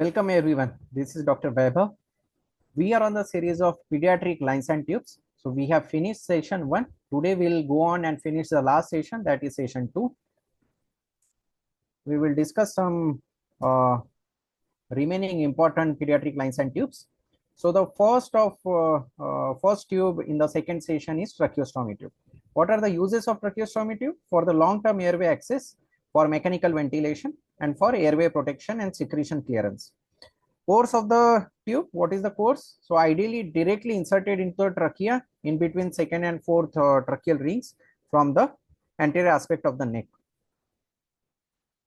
Welcome everyone. This is Dr. Viva. We are on the series of Pediatric Lines and Tubes. So we have finished session 1. Today we'll go on and finish the last session, that is session 2. We will discuss some remaining important pediatric lines and tubes. So the first tube in the second session is tracheostomy tube. What are the uses of tracheostomy tube? For the long-term airway access, for mechanical ventilation, and for airway protection and secretion clearance. Course of the tube, what is the course? So ideally directly inserted into the trachea in between second and fourth tracheal rings from the anterior aspect of the neck.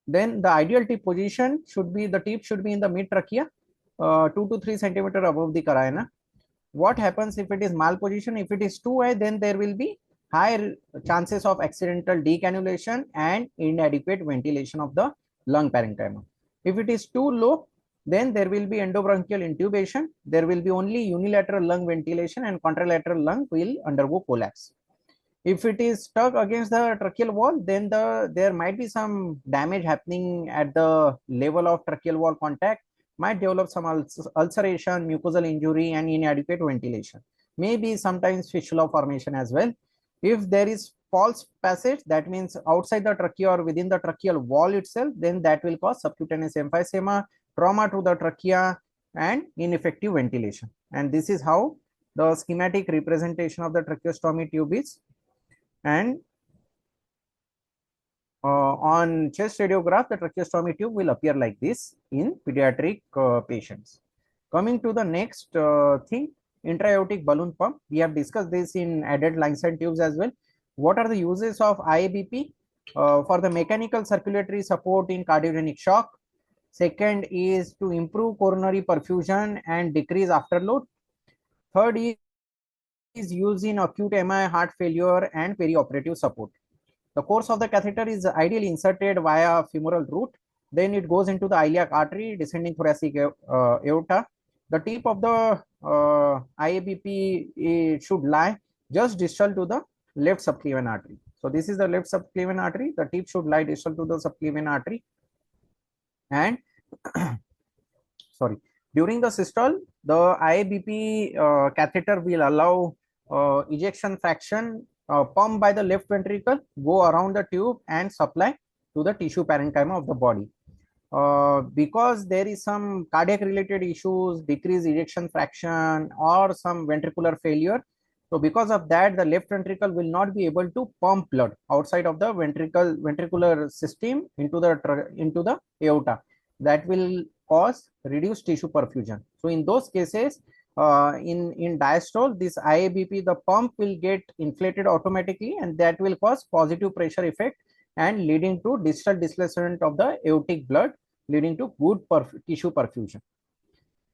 Then the ideal tip position should be, the tip should be in the mid trachea, 2 to 3 centimeter above the carina. What happens if it is malposition? If it is too high, then there will be higher chances of accidental decannulation and inadequate ventilation of the lung parenchyma. If it is too low, then there will be endobronchial intubation. There will be only unilateral lung ventilation and contralateral lung will undergo collapse. If it is stuck against the tracheal wall, then there might be some damage happening at the level of tracheal wall contact, might develop some ulceration, mucosal injury, and inadequate ventilation. Maybe sometimes fistula formation as well. If there is false passage, that means outside the trachea or within the tracheal wall itself, then that will cause subcutaneous emphysema, trauma to the trachea, and ineffective ventilation. And this is how the schematic representation of the tracheostomy tube is. And on chest radiograph, the tracheostomy tube will appear like this in pediatric patients. Coming to the next thing, intra-aortic balloon pump. We have discussed this in adult lines and tubes as well. What are the uses of IABP? For the mechanical circulatory support in cardiogenic shock. Second is to improve coronary perfusion and decrease afterload. Third is used in acute MI, heart failure, and perioperative support. The course of the catheter is ideally inserted via femoral route. Then it goes into the iliac artery, descending thoracic aorta. The tip of the IABP should lie just distal to the left subclavian artery. So this is the left subclavian artery. The tip should lie distal to the subclavian artery. And sorry, during the systole, the IABP catheter will allow ejection fraction pumped by the left ventricle, go around the tube and supply to the tissue parenchyma of the body. Because there is some cardiac related issues, decreased ejection fraction, or some ventricular failure, so because of that, the left ventricle will not be able to pump blood outside of the ventricular system into the aorta. That will cause reduced tissue perfusion. So in those cases, in diastole, this IABP, the pump will get inflated automatically, and that will cause positive pressure effect and leading to distal displacement of the aortic blood, leading to good tissue perfusion.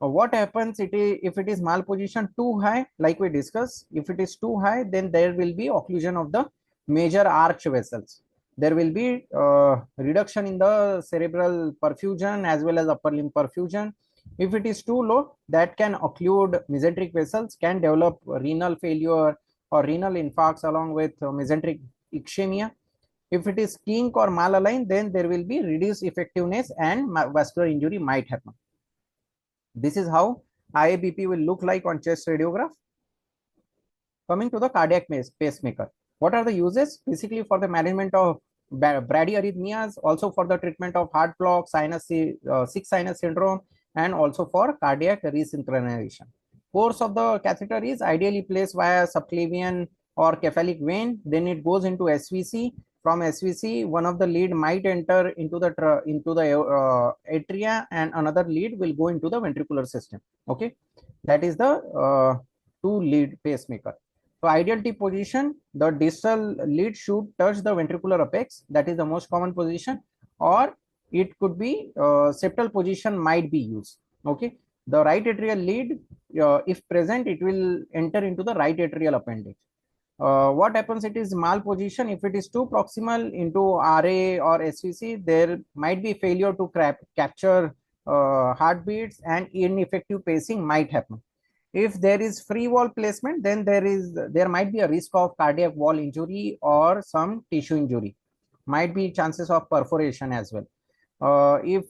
What happens if it is malposition too high? Like we discussed, if it is too high, then there will be occlusion of the major arch vessels. There will be reduction in the cerebral perfusion as well as upper limb perfusion. If it is too low, that can occlude mesenteric vessels, can develop renal failure or renal infarcts along with mesenteric ischemia. If it is kink or malaligned, then there will be reduced effectiveness and vascular injury might happen. This is how IABP will look like on chest radiograph. Coming to the cardiac pacemaker. What are the uses? Basically for the management of bradyarrhythmias, also for the treatment of heart block, sick sinus syndrome, and also for cardiac resynchronization. Course of the catheter is ideally placed via subclavian or cephalic vein. Then it goes into SVC. From SVC, one of the lead might enter into the atria, and another lead will go into the ventricular system. Okay, that is the two lead pacemaker. So ideal tip position, the distal lead should touch the ventricular apex. That is the most common position, or it could be septal position might be used. Okay, the right atrial lead, if present, it will enter into the right atrial appendage. What happens, it is malposition. If it is too proximal into RA or SVC, there might be failure to capture heartbeats, and ineffective pacing might happen. If there is free wall placement, then there might be a risk of cardiac wall injury or some tissue injury. Might be chances of perforation as well. If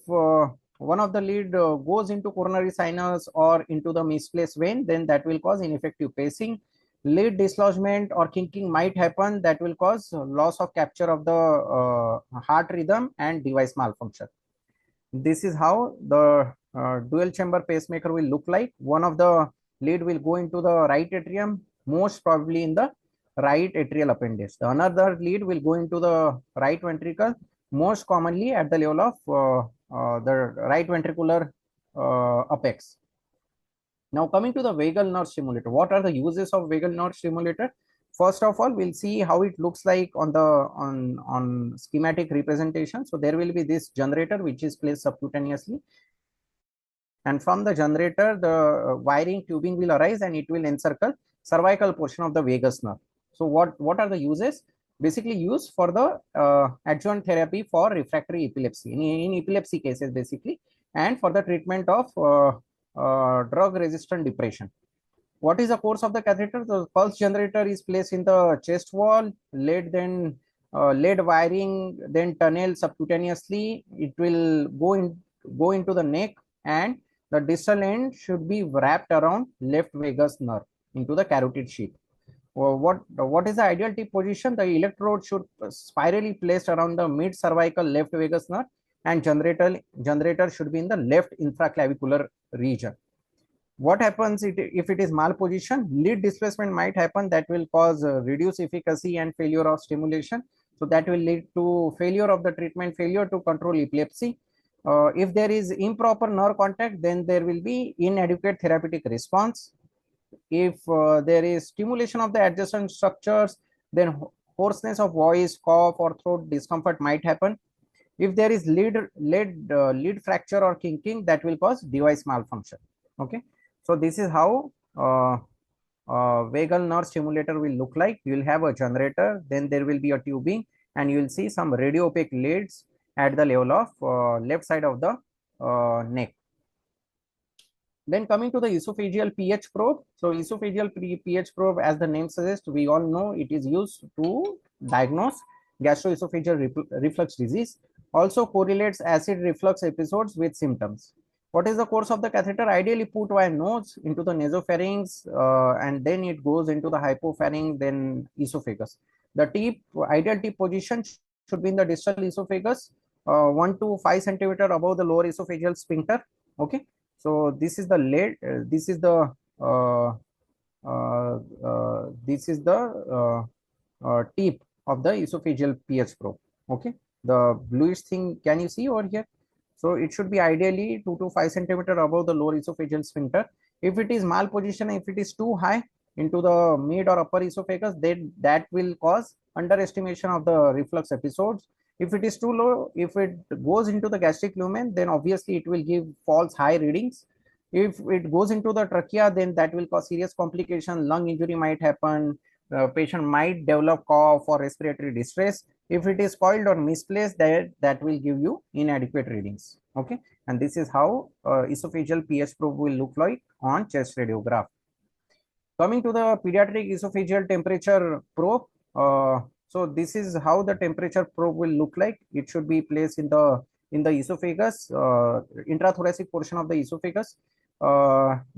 one of the lead goes into coronary sinus or into the misplaced vein, then that will cause ineffective pacing. Lead dislodgement or kinking might happen, that will cause loss of capture of the heart rhythm and device malfunction. This is how the dual chamber pacemaker will look like. One of the lead will go into the right atrium, most probably in the right atrial appendage. The another lead will go into the right ventricle, most commonly at the level of the right ventricular apex. Now coming to the vagal nerve stimulator, what are the uses of vagal nerve stimulator? First of all, we'll see how it looks like on the on schematic representation. So there will be this generator which is placed subcutaneously, and from the generator the wiring tubing will arise and it will encircle cervical portion of the vagus nerve. So what are the uses? Basically used for the adjuvant therapy for refractory epilepsy in epilepsy cases basically, and for the treatment of drug resistant depression. What is the course of the catheter? The pulse generator is placed in the chest wall, lead wiring, then tunnel subcutaneously. It will go into the neck, and the distal end should be wrapped around left vagus nerve into the carotid sheath. What is the ideal tip position? The electrode should spirally placed around the mid cervical left vagus nerve, and generator should be in the left infraclavicular region. What happens if it is malposition? Lead displacement might happen, that will cause reduced efficacy and failure of stimulation. So that will lead to failure of the treatment, failure to control epilepsy. If there is improper nerve contact, then there will be inadequate therapeutic response. If there is stimulation of the adjacent structures, then hoarseness of voice, cough, or throat discomfort might happen. If there is lead fracture or kinking, that will cause device malfunction. Okay. So this is how vagal nerve stimulator will look like. You will have a generator, then there will be a tubing, and you will see some radiopaque leads at the level of left side of the neck. Then coming to the esophageal pH probe. So esophageal pH probe, as the name suggests, we all know it is used to diagnose gastroesophageal reflux disease. Also correlates acid reflux episodes with symptoms. What is the course of the catheter? Ideally put via nose into the nasopharynx, and then it goes into the hypopharynx, then esophagus. The ideal tip position should be in the distal esophagus, 1 to 5 centimeter above the lower esophageal sphincter. Okay, so this is the lead. This is the tip of the esophageal pH probe. Okay, the bluish thing, can you see over here? So it should be ideally 2 to 5 centimeter above the lower esophageal sphincter. If it is malposition, if it is too high into the mid or upper esophagus, then that will cause underestimation of the reflux episodes. If it is too low, if it goes into the gastric lumen, then obviously it will give false high readings. If it goes into the trachea, then that will cause serious complication. Lung injury might happen. The patient might develop cough or respiratory distress. If it is coiled or misplaced, that will give you inadequate readings. Okay, and this is how esophageal pH probe will look like on chest radiograph. Coming to the pediatric esophageal temperature probe, so this is how the temperature probe will look like. It should be placed in the esophagus, intrathoracic portion of the esophagus,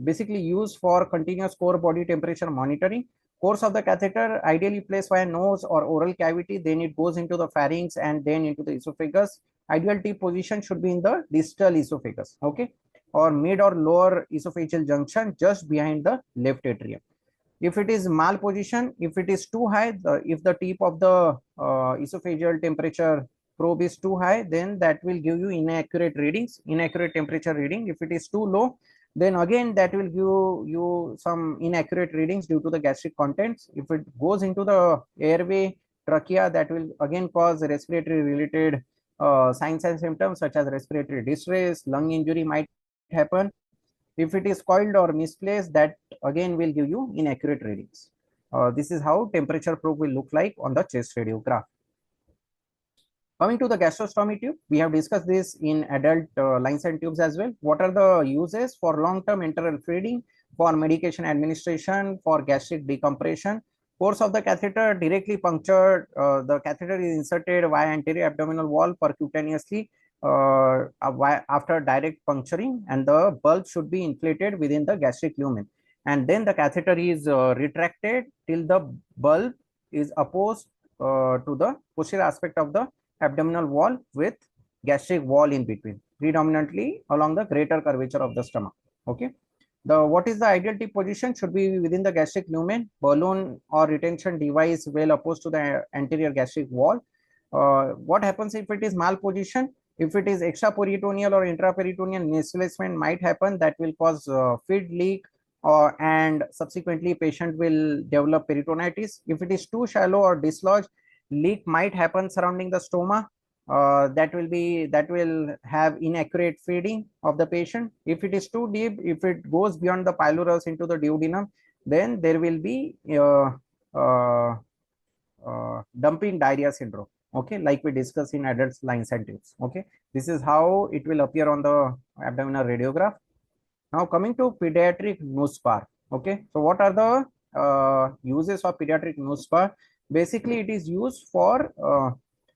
basically used for continuous core body temperature monitoring. Course of the catheter ideally placed via nose or oral cavity, then it goes into the pharynx and then into the esophagus. Ideal tip position should be in the distal esophagus, okay, or mid or lower esophageal junction just behind the left atrium. If it is malposition, if it is too high, if the tip of the esophageal temperature probe is too high, then that will give you inaccurate readings, inaccurate temperature reading. If it is too low, then again that will give you some inaccurate readings due to the gastric contents. If it goes into the airway, trachea, that will again cause respiratory related signs and symptoms such as respiratory distress, lung injury might happen. If it is coiled or misplaced, that again will give you inaccurate readings. This is how temperature probe will look like on the chest radiograph. Coming to the gastrostomy tube, we have discussed this in adult lines and tubes as well. What are the uses? For long-term enteral feeding, for medication administration, for gastric decompression. Course of the catheter directly punctured. The catheter is inserted via anterior abdominal wall percutaneously after direct puncturing, and the bulb should be inflated within the gastric lumen, and then the catheter is retracted till the bulb is opposed to the posterior aspect of the abdominal wall with gastric wall in between, predominantly along the greater curvature of the stomach. Okay. What is the ideal tip position? Should be within the gastric lumen, balloon or retention device well opposed to the anterior gastric wall. What happens if it is malposition? If it is extraperitoneal or intraperitoneal, misplacement might happen that will cause feed leak, and subsequently patient will develop peritonitis. If it is too shallow or dislodged, leak might happen surrounding the stoma. That will have inaccurate feeding of the patient. If it is too deep, if it goes beyond the pylorus into the duodenum, then there will be dumping diarrhea syndrome. Okay, like we discussed in adults lines and tubes. Okay, this is how it will appear on the abdominal radiograph. Now coming to pediatric nose bar. Okay, so what are the uses of pediatric nose bar? Basically, it is used for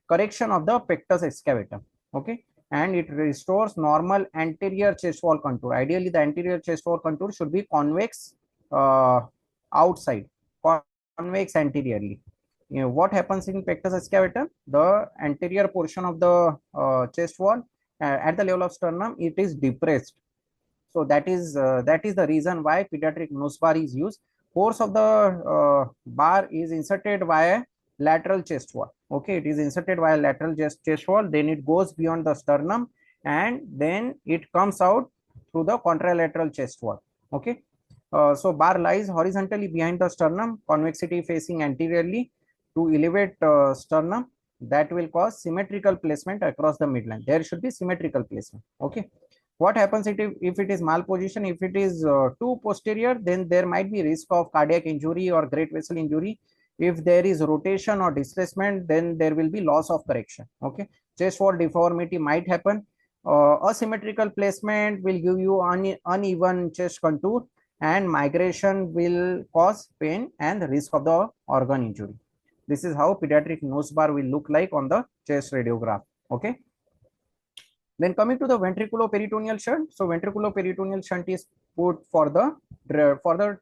correction of the pectus excavatum. Okay, and it restores normal anterior chest wall contour. Ideally, the anterior chest wall contour should be convex outside, convex anteriorly. You know, what happens in pectus excavatum? The anterior portion of the chest wall at the level of sternum, it is depressed. So that is the reason why pediatric nose bar is used. Force of the bar is inserted via lateral chest wall. Okay, it is inserted via lateral chest wall, then it goes beyond the sternum, and then it comes out through the contralateral chest wall. Okay, so bar lies horizontally behind the sternum, convexity facing anteriorly to elevate sternum. That will cause symmetrical placement across the midline. There should be symmetrical placement. Okay. What happens if it is malposition? If it is too posterior, then there might be risk of cardiac injury or great vessel injury. If there is rotation or displacement, then there will be loss of correction. Okay, chest wall deformity might happen. Asymmetrical placement will give you uneven chest contour, and migration will cause pain and risk of the organ injury. This is how pediatric nose bar will look like on the chest radiograph. Okay. Then coming to the ventriculoperitoneal shunt. So ventriculoperitoneal shunt is put for the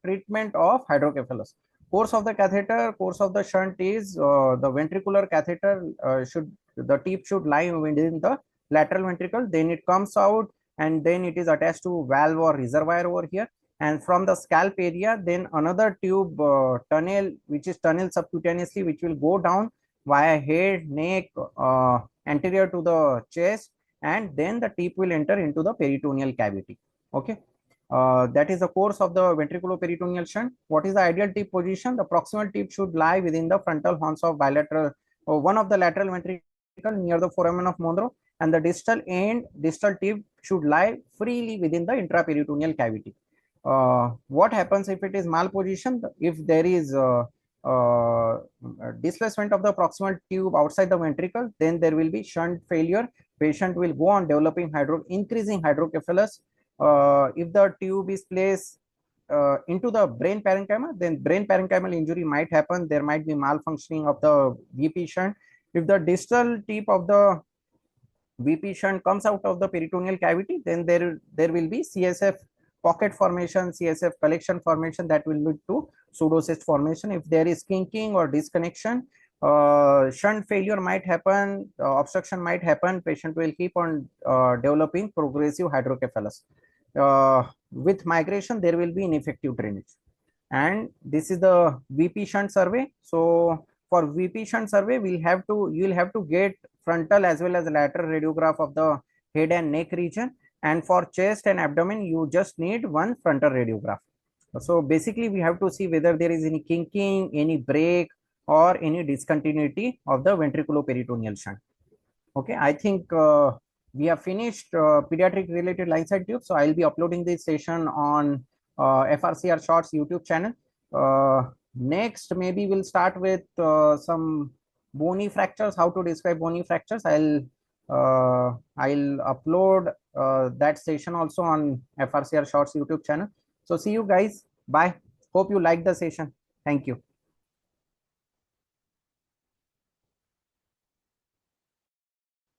treatment of hydrocephalus. Course of the catheter, course of the shunt is the ventricular catheter the tip should lie within the lateral ventricle. Then it comes out, and then it is attached to valve or reservoir over here. And from the scalp area, then another tube tunnel, which is tunnel subcutaneously, which will go down via head, neck, anterior to the chest, and then the tip will enter into the peritoneal cavity. Okay, that is the course of the ventriculoperitoneal shunt. What is the ideal tip position? The proximal tip should lie within the frontal horns of bilateral, or one of the lateral ventricle near the foramen of Monro, and the distal tip should lie freely within the intraperitoneal cavity. What happens if it is malposition? If there is displacement of the proximal tube outside the ventricle, then there will be shunt failure. Patient will go on developing increasing hydrocephalus. If the tube is placed into the brain parenchyma, then brain parenchymal injury might happen. There might be malfunctioning of the VP shunt. If the distal tip of the VP shunt comes out of the peritoneal cavity, then there will be CSF pocket formation, CSF collection formation that will lead to pseudocyst formation. If there is kinking or disconnection, shunt failure might happen, obstruction might happen. Patient will keep on developing progressive hydrocephalus. With migration, there will be ineffective drainage. And this is the VP shunt survey. So for VP shunt survey, you will have to get frontal as well as lateral radiograph of the head and neck region. And for chest and abdomen, you just need one frontal radiograph. So basically, we have to see whether there is any kinking, any break, or any discontinuity of the ventriculoperitoneal shunt. Okay, I think we have finished pediatric related lines and tubes. So I'll be uploading this session on FRCR Shorts YouTube channel. Next, maybe we'll start with some bony fractures, how to describe bony fractures. I'll upload that session also on FRCR Shorts YouTube channel. So see you guys. Bye. Hope you liked the session. Thank you.